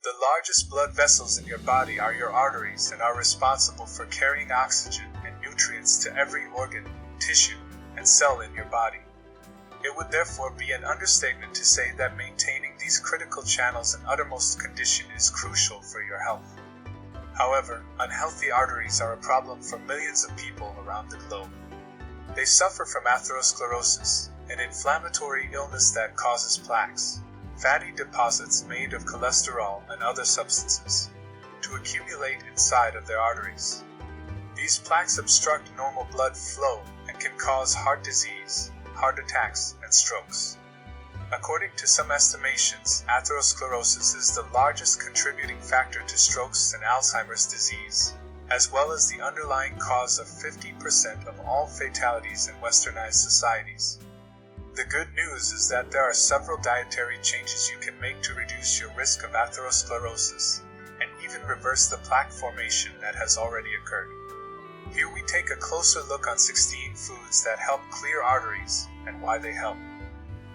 The largest blood vessels in your body are your arteries and are responsible for carrying oxygen and nutrients to every organ, tissue, and cell in your body. It would therefore be an understatement to say that maintaining these critical channels in uttermost condition is crucial for your health. However, unhealthy arteries are a problem for millions of people around the globe. They suffer from atherosclerosis, an inflammatory illness that causes plaques, fatty deposits made of cholesterol and other substances, to accumulate inside of their arteries. These plaques obstruct normal blood flow and can cause heart disease, heart attacks, and strokes. According to some estimations, atherosclerosis is the largest contributing factor to strokes and Alzheimer's disease, as well as the underlying cause of 50% of all fatalities in Westernized societies. The good news is that there are several dietary changes you can make to reduce your risk of atherosclerosis and even reverse the plaque formation that has already occurred. Here we take a closer look on 16 foods that help clear arteries and why they help.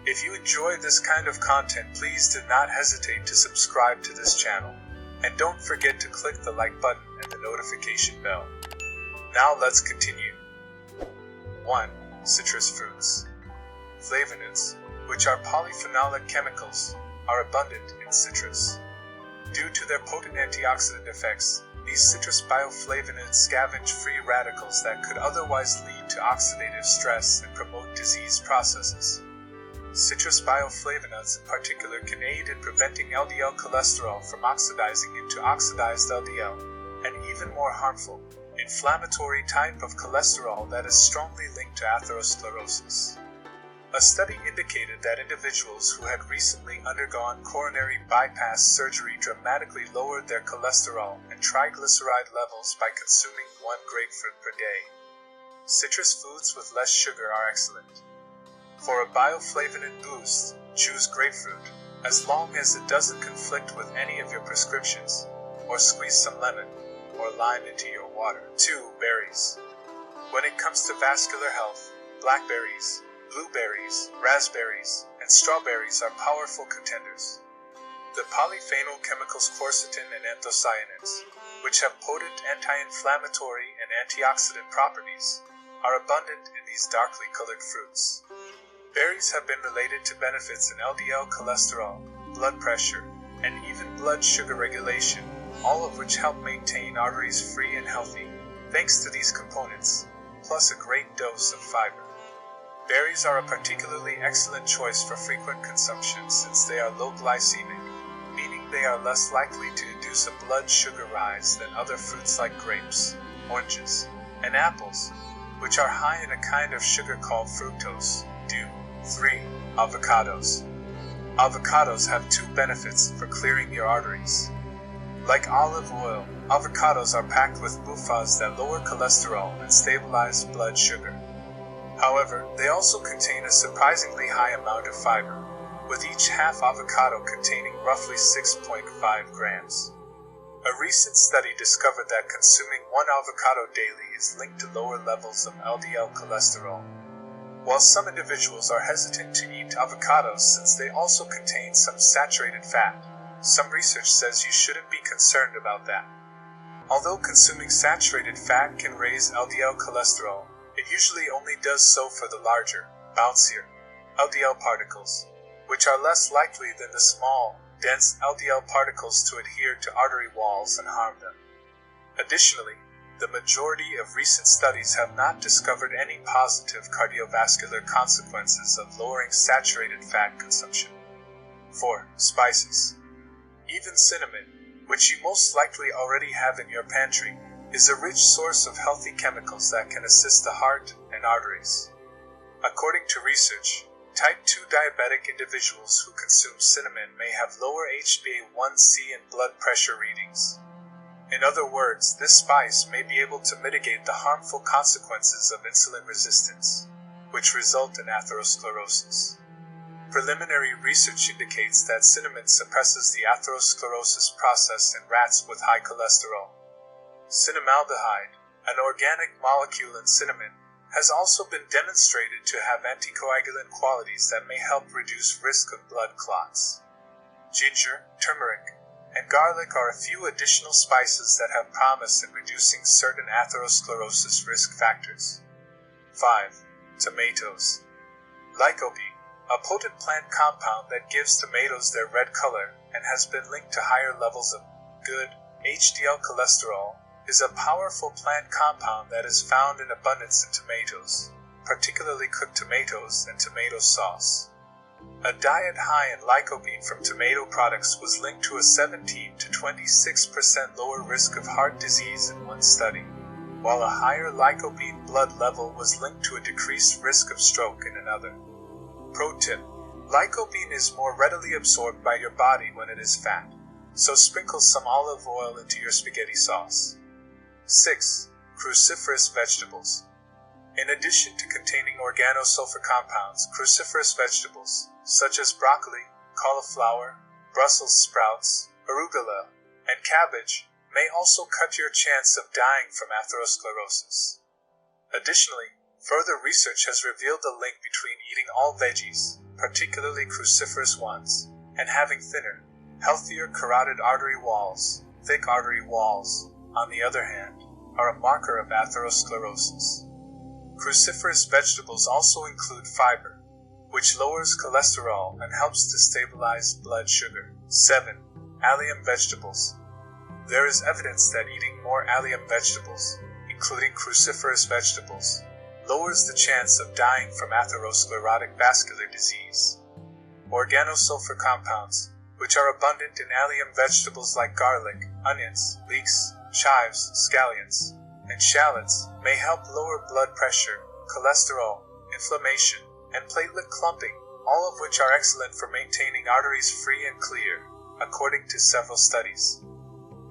If you enjoy this kind of content, please do not hesitate to subscribe to this channel. And don't forget to click the like button and the notification bell. Now let's continue. 1. Citrus fruits. Flavonoids, which are polyphenolic chemicals, are abundant in citrus. Due to their potent antioxidant effects, these citrus bioflavonoids scavenge free radicals that could otherwise lead to oxidative stress and promote disease processes. Citrus bioflavonoids in particular can aid in preventing LDL cholesterol from oxidizing into oxidized LDL, and even more harmful, inflammatory type of cholesterol that is strongly linked to atherosclerosis. A study indicated that individuals who had recently undergone coronary bypass surgery dramatically lowered their cholesterol and triglyceride levels by consuming 1 grapefruit per day. Citrus foods with less sugar are excellent. For a bioflavonoid boost, choose grapefruit, as long as it doesn't conflict with any of your prescriptions, or squeeze some lemon or lime into your water. 2. Berries. When it comes to vascular health, blackberries, blueberries, raspberries, and strawberries are powerful contenders. The polyphenol chemicals quercetin and anthocyanins, which have potent anti-inflammatory and antioxidant properties, are abundant in these darkly colored fruits. Berries have been related to benefits in LDL cholesterol, blood pressure, and even blood sugar regulation, all of which help maintain arteries free and healthy, thanks to these components, plus a great dose of fiber. Berries are a particularly excellent choice for frequent consumption since they are low glycemic, meaning they are less likely to induce a blood sugar rise than other fruits like grapes, oranges, and apples, which are high in a kind of sugar called fructose. 3. Avocados. Avocados have 2 benefits for clearing your arteries. Like olive oil, avocados are packed with BUFAs that lower cholesterol and stabilize blood sugar. However, they also contain a surprisingly high amount of fiber, with each half avocado containing roughly 6.5 grams. A recent study discovered that consuming 1 avocado daily is linked to lower levels of LDL cholesterol. While some individuals are hesitant to eat avocados since they also contain some saturated fat, some research says you shouldn't be concerned about that. Although consuming saturated fat can raise LDL cholesterol, it usually only does so for the larger, bouncier, LDL particles, which are less likely than the small, dense LDL particles to adhere to artery walls and harm them. Additionally, the majority of recent studies have not discovered any positive cardiovascular consequences of lowering saturated fat consumption. 4. Spices. Even cinnamon, which you most likely already have in your pantry, is a rich source of healthy chemicals that can assist the heart and arteries. According to research, type 2 diabetic individuals who consume cinnamon may have lower HbA1c and blood pressure readings. In other words, this spice may be able to mitigate the harmful consequences of insulin resistance, which result in atherosclerosis. Preliminary research indicates that cinnamon suppresses the atherosclerosis process in rats with high cholesterol. Cinnamaldehyde, an organic molecule in cinnamon, has also been demonstrated to have anticoagulant qualities that may help reduce risk of blood clots. Ginger, turmeric, and garlic are a few additional spices that have promise in reducing certain atherosclerosis risk factors. 5. Tomatoes. Lycopene, a potent plant compound that gives tomatoes their red color and has been linked to higher levels of good HDL cholesterol, is a powerful plant compound that is found in abundance in tomatoes, particularly cooked tomatoes and tomato sauce. A diet high in lycopene from tomato products was linked to a 17 to 26% lower risk of heart disease in one study, while a higher lycopene blood level was linked to a decreased risk of stroke in another. Pro tip: lycopene is more readily absorbed by your body when it is fat, so sprinkle some olive oil into your spaghetti sauce. 6. Cruciferous vegetables. In addition to containing organosulfur compounds, cruciferous vegetables, such as broccoli, cauliflower, Brussels sprouts, arugula, and cabbage, may also cut your chance of dying from atherosclerosis. Additionally, further research has revealed the link between eating all veggies, particularly cruciferous ones, and having thinner, healthier carotid artery walls. Thick artery walls, on the other hand, are a marker of atherosclerosis. Cruciferous vegetables also include fiber, which lowers cholesterol and helps to stabilize blood sugar. 7. Allium vegetables. There is evidence that eating more allium vegetables, including cruciferous vegetables, lowers the chance of dying from atherosclerotic vascular disease. Organosulfur compounds, which are abundant in allium vegetables like garlic, onions, leeks, chives, scallions, and shallots, may help lower blood pressure, cholesterol, inflammation, and platelet clumping, all of which are excellent for maintaining arteries free and clear, according to several studies.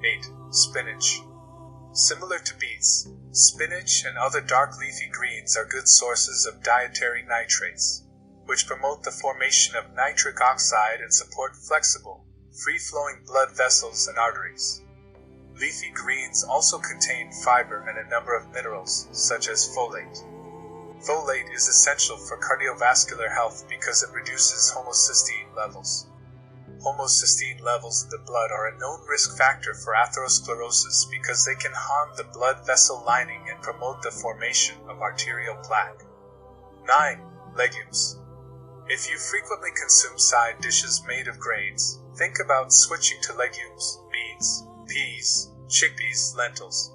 8. Spinach. Similar to beets, spinach and other dark leafy greens are good sources of dietary nitrates, which promote the formation of nitric oxide and support flexible, free-flowing blood vessels and arteries. Leafy greens also contain fiber and a number of minerals, such as folate. Folate is essential for cardiovascular health because it reduces homocysteine levels. Homocysteine levels in the blood are a known risk factor for atherosclerosis because they can harm the blood vessel lining and promote the formation of arterial plaque. 9. Legumes. If you frequently consume side dishes made of grains, think about switching to legumes, beans, peas, chickpeas, lentils.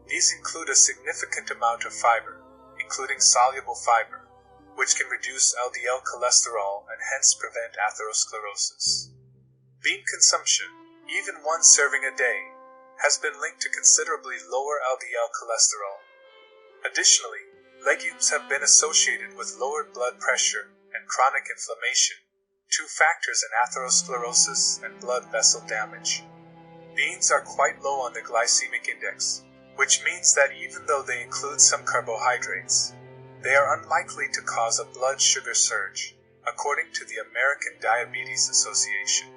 These include a significant amount of fiber, including soluble fiber, which can reduce LDL cholesterol and hence prevent atherosclerosis. Bean consumption, even one serving a day, has been linked to considerably lower LDL cholesterol. Additionally, legumes have been associated with lowered blood pressure and chronic inflammation, two factors in atherosclerosis and blood vessel damage. Beans are quite low on the glycemic index, which means that even though they include some carbohydrates, they are unlikely to cause a blood sugar surge, according to the American Diabetes Association.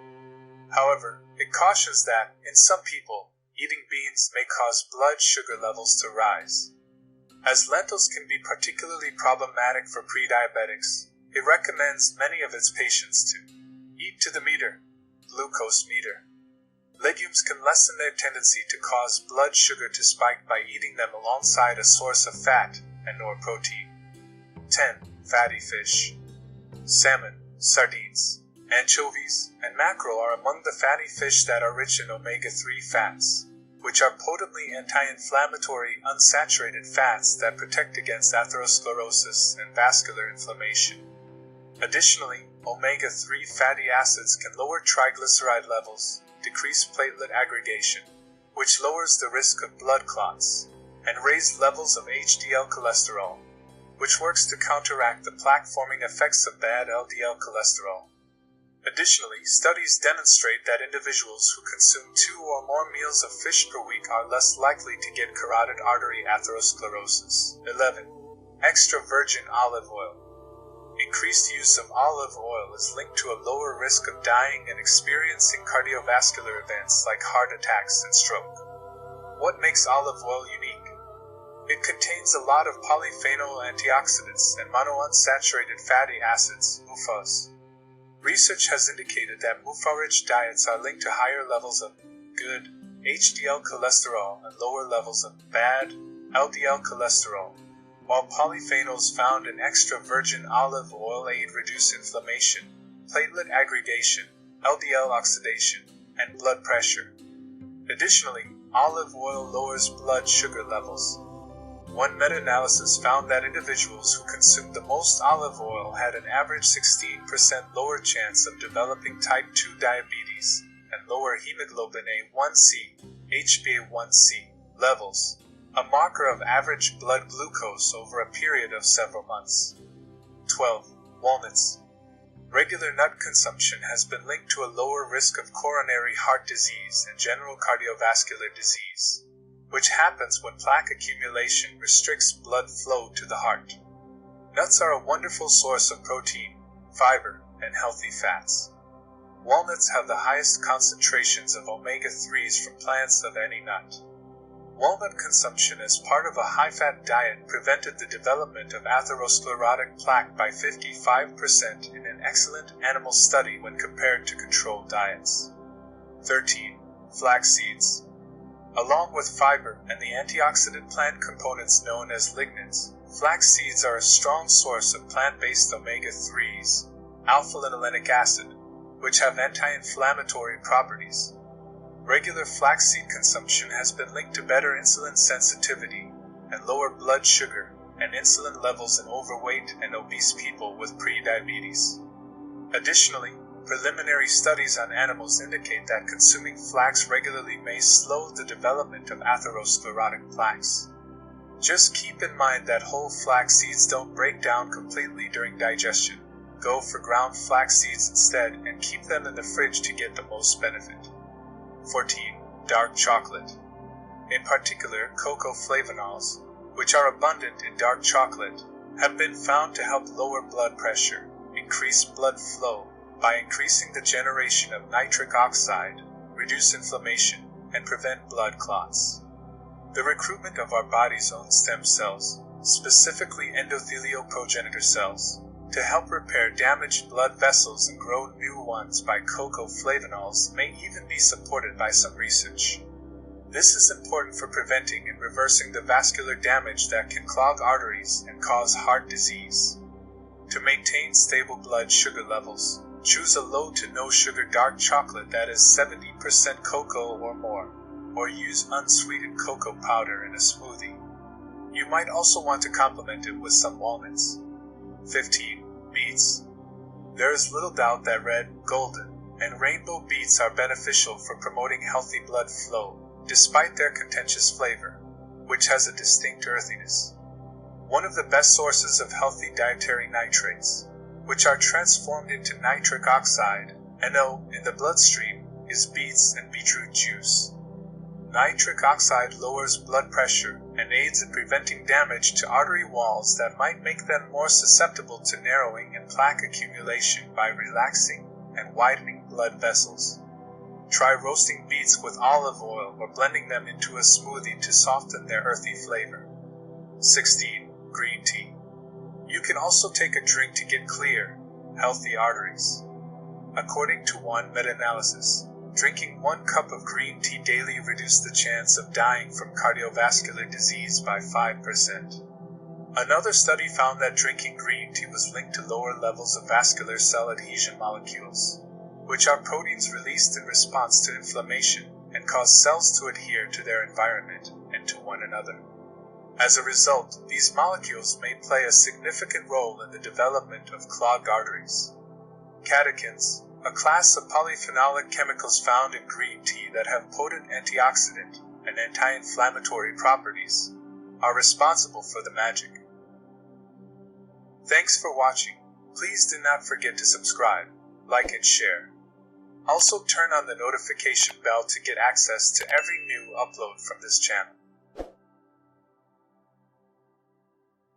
However, it cautions that, in some people, eating beans may cause blood sugar levels to rise. As lentils can be particularly problematic for pre-diabetics, it recommends many of its patients to eat to the meter, glucose meter. Legumes can lessen their tendency to cause blood sugar to spike by eating them alongside a source of fat and/or protein. 10. Fatty fish. Salmon, sardines, anchovies, and mackerel are among the fatty fish that are rich in omega-3 fats, which are potently anti-inflammatory unsaturated fats that protect against atherosclerosis and vascular inflammation. Additionally, omega-3 fatty acids can lower triglyceride levels, decrease platelet aggregation, which lowers the risk of blood clots, and raise levels of HDL cholesterol, which works to counteract the plaque-forming effects of bad LDL cholesterol. Additionally, studies demonstrate that individuals who consume 2 or more meals of fish per week are less likely to get carotid artery atherosclerosis. 11. Extra virgin olive oil. Increased use of olive oil is linked to a lower risk of dying and experiencing cardiovascular events like heart attacks and stroke. What makes olive oil unique? It contains a lot of polyphenol antioxidants and monounsaturated fatty acids, UFAs. Research has indicated that MUFA-rich diets are linked to higher levels of good HDL cholesterol and lower levels of bad LDL cholesterol, while polyphenols found in extra virgin olive oil aid reduce inflammation, platelet aggregation, LDL oxidation, and blood pressure. Additionally, olive oil lowers blood sugar levels. One meta-analysis found that individuals who consumed the most olive oil had an average 16% lower chance of developing type 2 diabetes and lower hemoglobin A1c, HbA1c levels, a marker of average blood glucose over a period of several months. 12. Walnuts. Regular nut consumption has been linked to a lower risk of coronary heart disease and general cardiovascular disease, which happens when plaque accumulation restricts blood flow to the heart. Nuts are a wonderful source of protein, fiber, and healthy fats. Walnuts have the highest concentrations of omega-3s from plants of any nut. Walnut consumption as part of a high-fat diet prevented the development of atherosclerotic plaque by 55% in an excellent animal study when compared to controlled diets. 13. Flax seeds. Along with fiber and the antioxidant plant components known as lignans, flax seeds are a strong source of plant-based omega-3s, alpha-linolenic acid, which have anti-inflammatory properties. Regular flaxseed consumption has been linked to better insulin sensitivity and lower blood sugar and insulin levels in overweight and obese people with prediabetes. Additionally, preliminary studies on animals indicate that consuming flax regularly may slow the development of atherosclerotic plaques. Just keep in mind that whole flax seeds don't break down completely during digestion. Go for ground flax seeds instead and keep them in the fridge to get the most benefit. 14. Dark chocolate. In particular, cocoa flavonols, which are abundant in dark chocolate, have been found to help lower blood pressure, increase blood flow by increasing the generation of nitric oxide, reduce inflammation, and prevent blood clots. The recruitment of our body's own stem cells, specifically endothelial progenitor cells, to help repair damaged blood vessels and grow new ones by cocoa flavonols may even be supported by some research. This is important for preventing and reversing the vascular damage that can clog arteries and cause heart disease. To maintain stable blood sugar levels, choose a low to no sugar dark chocolate that is 70% cocoa or more, or use unsweetened cocoa powder in a smoothie. You might also want to complement it with some walnuts. 15. Beets. There is little doubt that red, golden, and rainbow beets are beneficial for promoting healthy blood flow, despite their contentious flavor, which has a distinct earthiness. One of the best sources of healthy dietary nitrates, which are transformed into nitric oxide, NO, in the bloodstream, is beets and beetroot juice. Nitric oxide lowers blood pressure and aids in preventing damage to artery walls that might make them more susceptible to narrowing and plaque accumulation by relaxing and widening blood vessels. Try roasting beets with olive oil or blending them into a smoothie to soften their earthy flavor. 16. Green tea. You can also take a drink to get clear, healthy arteries. According to one meta-analysis, drinking 1 cup of green tea daily reduced the chance of dying from cardiovascular disease by 5%. Another study found that drinking green tea was linked to lower levels of vascular cell adhesion molecules, which are proteins released in response to inflammation and cause cells to adhere to their environment and to one another. As a result, these molecules may play a significant role in the development of clogged arteries. Catechins, a class of polyphenolic chemicals found in green tea that have potent antioxidant and anti-inflammatory properties, are responsible for the magic. Thanks for watching. Please do not forget to subscribe, like and share. Also turn on the notification bell to get access to every new upload from this channel.